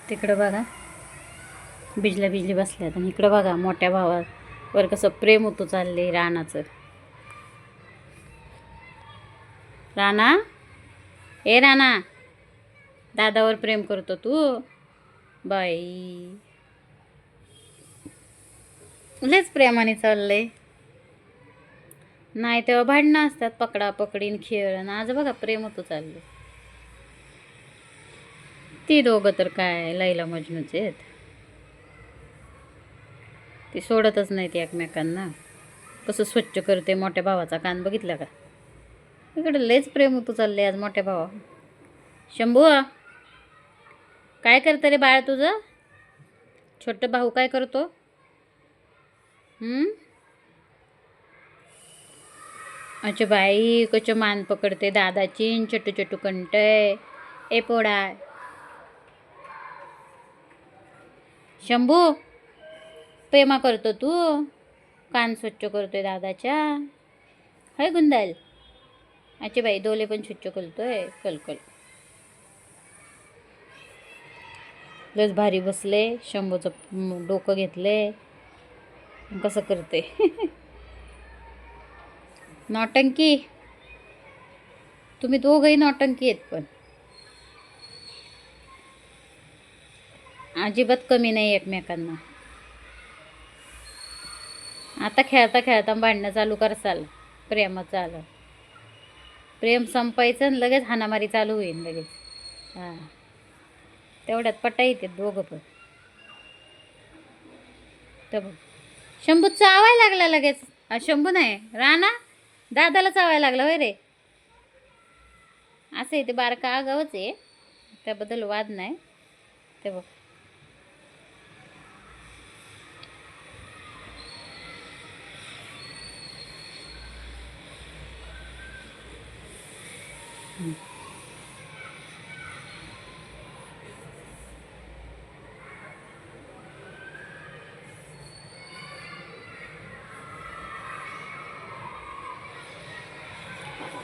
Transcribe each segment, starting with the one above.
तिकडं बघा बिजल्या बिजली बसल्यात आणि इकडं बघा मोठ्या भावावर कसं प्रेम होतं चालले रानाचं. राणा, ए राणा, दादावर प्रेम करतो तू बाई. लयच प्रेमाने चाललंय. नाही तेव्हा भांडणं असतात, पकडा पकडीन खेळ. आणि आज बघा प्रेम होतं चाललंय. ती दोघं तर काय लैला मजनूच आहेत. ती सोडतच नाही ती एकमेकांना. कसं स्वच्छ करते मोठ्या भावाचा कान बघितला का. इकडे लयच प्रेम होतं चाललंय आज मोठ्या भावा. शंभू, काय करतं रे बाळ तुझं? छोटा भाऊ काय करतो? अच्छा बाई, कचं मान पकडते दादाची. छोटू छोटू कंटय. ए पोडा शंभू, प्रेमा करतो तू. कान स्वच्छ करतोय दादाच्या. हाय गुंदाल. अच्छा बाई, डोले पण स्वच्छ करतोय. कलकल लस भारी बसले. शंभूचं डोकं घेतले. कसं करते नौटंकी. तुम्ही दोघंही नौटंकी आहेत, पण अजिबात कमी नाही एकमेकांना. आता खेळता खेळता भांडणं चालू करसाल. प्रेमाचं आलं. प्रेम संपायचं आणि लगेच हाणामारी चालू होईल लगेच. हां, तेवढ्यात पटा येते दोघं पण. तर बघ, शंभू चावायला लागला लगेच. शंभू नाही, राणा दादाला चावायला लागला होय रे. असं आहे ते, बारका आगावच आहे, त्याबद्दल वाद नाही. ते बघ,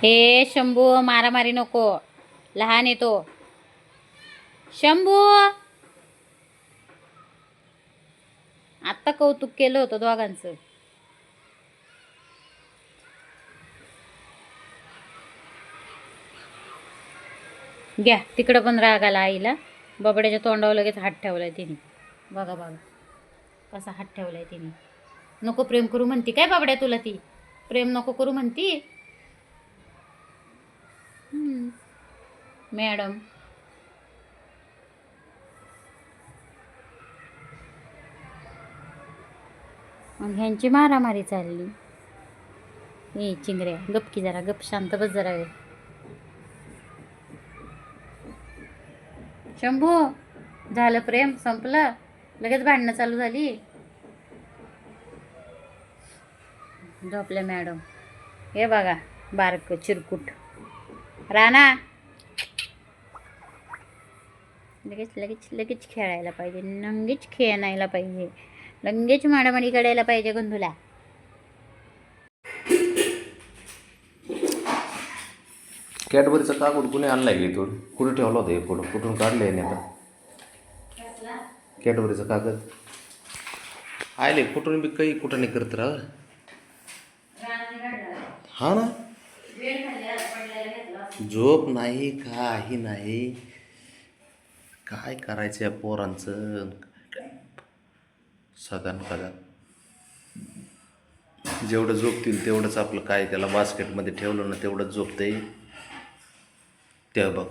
हे शंभू मारामारी नको, लहान येतो. शंभू, आत्ता कौतुक केलं होतं दोघांचं. घ्या तिकडं पण राग आला आईला. बबड्याच्या तोंडावर लगेच हात ठेवलाय तिने. बघा बघा कसा हात ठेवलाय तिने. नको प्रेम करू म्हणती काय बाबड्या तुला ती? प्रेम नको करू म्हणती मॅडम. मग ह्यांची मारामारी चालली. ए चिंगऱ्या, गपकी जरा, गप शांत बस जरा वेळ. शंभू, झालं प्रेम संपलं, लगेच भांडणं चालू झाली. झोपल्या मॅडम. हे बघा बारक चिरकुट राणा. लगेच लगेच लगेच खेळायला पाहिजे, लगेच खेळायला पाहिजे, लगेच माडामाडी करायला पाहिजे गंधूला. कॅडबरीचा कागद कुणी आणलाय की इथून? कुठे ठेवला होता हे फोटो? कुठून काढले याने आता कॅडबरीचा कागद? आले कुठून बी काही कुठं नाही करत राहा. हा ना, झोप नाही काही नाही. काय करायचं या पोरांचं सगळ्यांना. जेवढं झोपतील तेवढंच आपलं काय, त्याला बास्केटमध्ये ठेवलं ना तेवढंच झोपतंय. ते बघ.